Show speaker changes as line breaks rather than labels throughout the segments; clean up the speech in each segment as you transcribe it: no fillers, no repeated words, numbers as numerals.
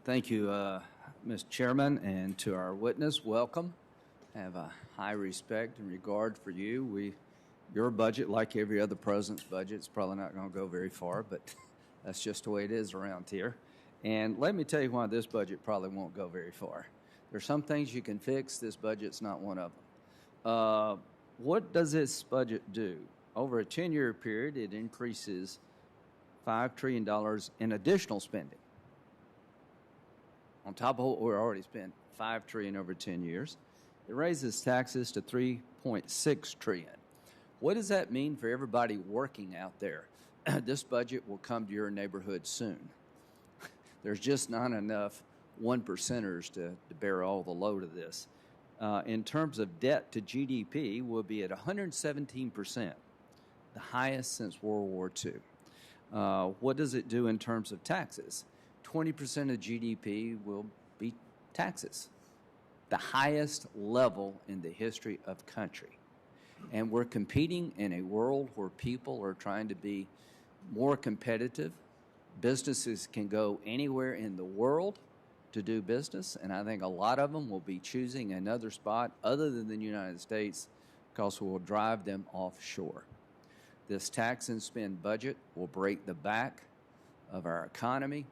Thank you, Mr. Chairman, and to our witness, welcome. I have a high respect and regard for you. Your budget, like every other president's budget, is probably not going to go very far, but that's just the way it is around here. And let me tell you why this budget probably won't go very far. There's some things you can fix. This budget's not one of them. What does this budget do? Over a 10-year period, it increases $5 trillion in additional spending. On top of what we already spent, $5 trillion over 10 years. It raises taxes to $3.6 trillion. What does that mean for everybody working out there? This budget will come to your neighborhood soon. There's just not enough one-percenters to bear all the load of this. In terms of debt to GDP, we'll be at 117%, the highest since World War II. What does it do in terms of taxes? 20% of GDP will be taxes, the highest level in the history of country. And we're competing in a world where people are trying to be more competitive. Businesses can go anywhere in the world to do business, and I think a lot of them will be choosing another spot other than the United States because we'll drive them offshore. This tax and spend budget will break the back of our economy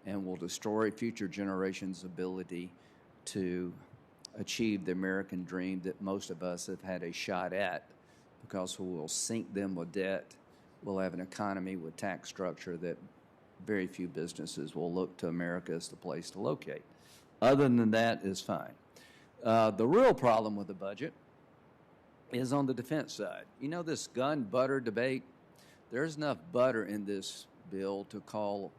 and will destroy future generations' ability to achieve the American dream that most of us have had a shot at, because we'll sink them with debt. We'll have an economy with tax structure that very few businesses will look to America as the place to locate. Other than that is fine. The real problem with the budget is on the defense side. You know this gun butter debate? There's enough butter in this bill to call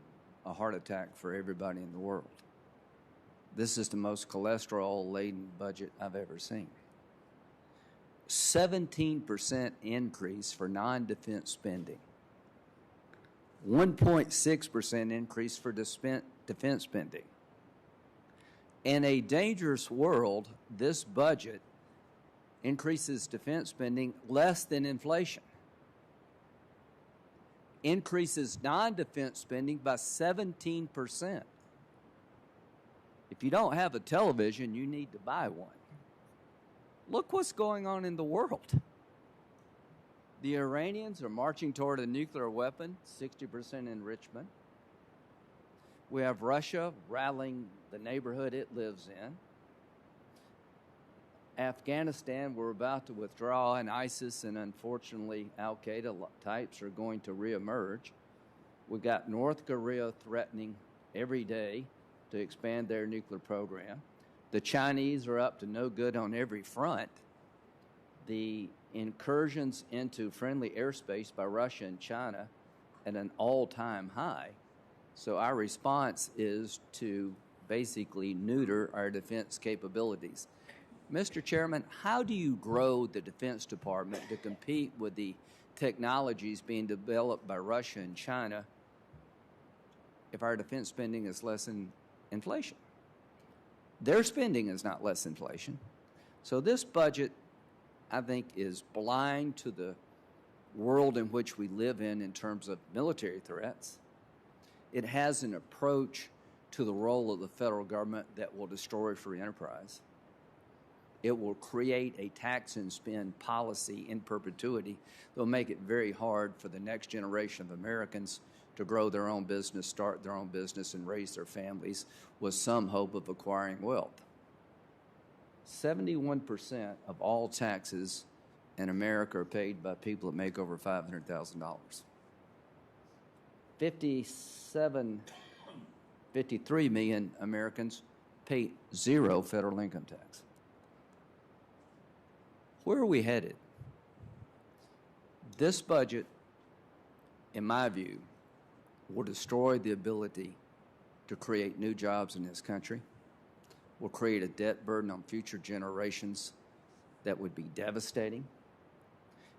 a heart attack for everybody in the world. This is the most cholesterol-laden budget I've ever seen. 17% increase for non-defense spending. 1.6% increase for defense spending. In a dangerous world, this budget increases defense spending less than inflation. Increases non-defense spending by 17%. If you don't have a television, you need to buy one. Look what's going on in the world. The Iranians are marching toward a nuclear weapon, 60% enrichment. We have Russia rattling the neighborhood it lives in. Afghanistan, we're about to withdraw, and ISIS and unfortunately Al-Qaeda types are going to reemerge. We've got North Korea threatening every day to expand their nuclear program. The Chinese are up to no good on every front. The incursions into friendly airspace by Russia and China at an all-time high. So our response is to basically neuter our defense capabilities. Mr. Chairman, how do you grow the Defense Department to compete with the technologies being developed by Russia and China if our defense spending is less than inflation? Their spending is not less than inflation. So this budget, I think, is blind to the world in which we live in terms of military threats. It has an approach to the role of the federal government that will destroy free enterprise. It will create a tax and spend policy in perpetuity that will make it very hard for the next generation of Americans to grow their own business, start their own business, and raise their families with some hope of acquiring wealth. 71% of all taxes in America are paid by people that make over $500,000. 53 million Americans pay zero federal income tax. Where are we headed? This budget, in my view, will destroy the ability to create new jobs in this country, will create a debt burden on future generations that would be devastating,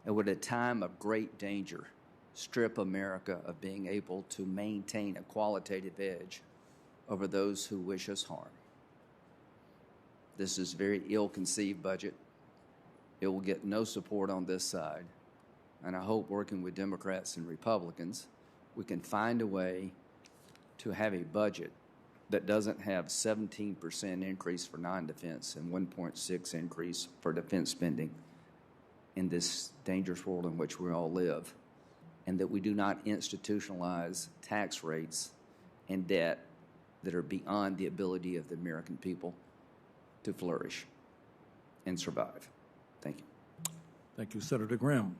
and would, at a time of great danger, strip America of being able to maintain a qualitative edge over those who wish us harm. This is a very ill-conceived budget. It will get no support on this side, and I hope, working with Democrats and Republicans, we can find a way to have a budget that doesn't have 17% increase for non-defense and 1.6 increase for defense spending in this dangerous world in which we all live, and that we do not institutionalize tax rates and debt that are beyond the ability of the American people to flourish and survive. Thank you.
Thank you, Senator Graham.